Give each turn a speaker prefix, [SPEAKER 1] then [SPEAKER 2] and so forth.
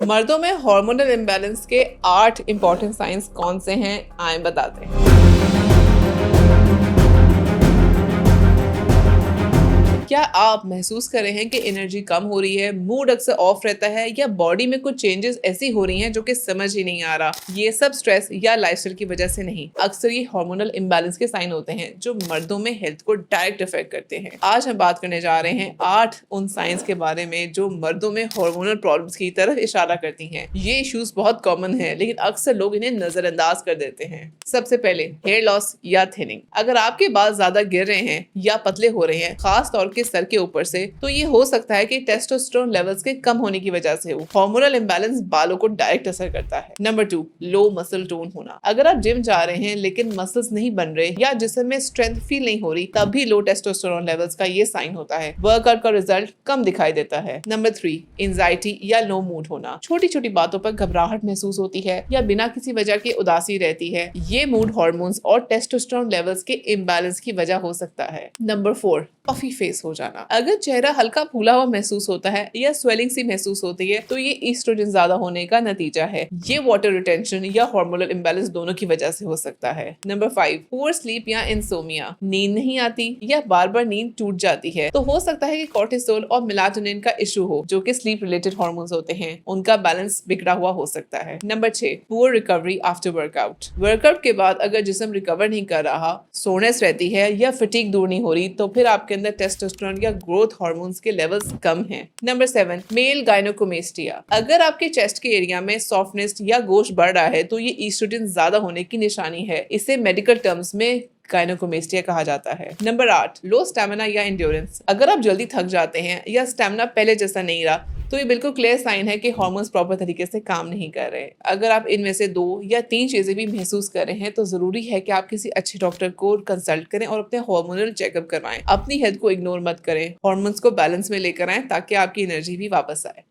[SPEAKER 1] मर्दों में hormonal imbalance के 8 इंपॉर्टेंट साइंस कौन से हैं, आए बताते हैं। क्या आप महसूस कर रहे हैं कि एनर्जी कम हो रही है, मूड अक्सर ऑफ रहता है, या बॉडी में कुछ चेंजेस ऐसी हो रही हैं जो कि समझ ही नहीं आ रहा? ये सब स्ट्रेस या लाइफस्टाइल की वजह से नहीं, अक्सर ये हार्मोनल इम्बैलेंस के साइन होते हैं जो मर्दों में हेल्थ को डायरेक्ट इफेक्ट करते हैं। आज हम बात करने जा रहे हैं 8 उन साइंस के बारे में जो मर्दों में हार्मोनल प्रॉब्लम्स की तरफ इशारा करती हैं। ये इश्यूज बहुत कॉमन है, लेकिन अक्सर लोग इन्हें नजरअंदाज कर देते हैं। सबसे पहले हेयर लॉस या थिनिंग। अगर आपके बाल ज्यादा गिर रहे हैं या पतले हो रहे हैं, खास तौर के सर के ऊपर से, तो ये हो सकता है कि टेस्टोस्टेरोन लेवल्स के कम होने की वजह से हो। हार्मोनल इंबैलेंस बालों को डायरेक्ट असर करता है। नंबर 2, लो मसल टोन होना। अगर आप जिम जा रहे हैं लेकिन मसल्स नहीं बन रहे या जिस्म में स्ट्रेंथ फील नहीं हो रही, तब भी लो टेस्टोस्टेरोन लेवल्स का ये साइन होता है। वर्कआउट का रिजल्ट कम दिखाई देता है। नंबर 3, एंजाइटी या लो मूड होना। छोटी छोटी बातों पर घबराहट महसूस होती है या बिना किसी वजह की उदासी रहती है। ये मूड हार्मोन्स और टेस्टोस्टेरोन लेवल्स के इम्बैलेंस की वजह हो सकता है। नंबर 4, पफी फेस हो जाना। अगर चेहरा हल्का फूला हुआ महसूस होता है या स्वेलिंग सी महसूस होती है, तो ये ईस्ट्रोजन ज्यादा होने का नतीजा है। ये वाटर रिटेंशन या हार्मोनल इम्बैलेंस दोनों की वजह से हो सकता है। नंबर 5, पुअर स्लीप या इंसोमिया। नींद नहीं आती या बार बार नींद टूट जाती है, तो हो सकता है कि कोर्टिसोल और मेलाटोनिन का इशू हो, जो कि स्लीप रिलेटेड हार्मोन्स होते हैं, उनका बैलेंस बिगड़ा हुआ हो सकता है। Number 6, poor recovery after workout. Workout के बाद अगर जिस्म रिकवर नहीं कर रहा, सोनेस रहती है या फटीग दूर नहीं हो रही, तो फिर आपके अंदर टेस्टोस्टेरोन या ग्रोथ हार्मोन्स के लेवल्स कम हैं। Number 7, male gynaecomastia. अगर आपके चेस्ट के एरिया में सॉफ्टनेस या गोश्त बढ़ रहा है, तो ये ईस्ट्रोजन ज्यादा होने की निशानी है। इसे मेडिकल टर्म्स में गायनोकोमेस्टिया कहा जाता है। नंबर 8, लो स्टैमिना या एंड्योरेंस। अगर आप जल्दी थक जाते हैं या स्टैमिना पहले जैसा नहीं रहा, तो ये बिल्कुल क्लियर साइन है कि हार्मोन्स प्रॉपर तरीके से काम नहीं कर रहे। अगर आप इनमें से 2 या 3 चीजें भी महसूस कर रहे हैं, तो जरूरी है कि आप किसी अच्छे डॉक्टर को कंसल्ट करें और अपने हार्मोनल चेकअप करवाएं। अपनी हेल्थ को इग्नोर मत करें, हार्मोन्स को बैलेंस में लेकर आएं ताकि आपकी एनर्जी भी वापस आए।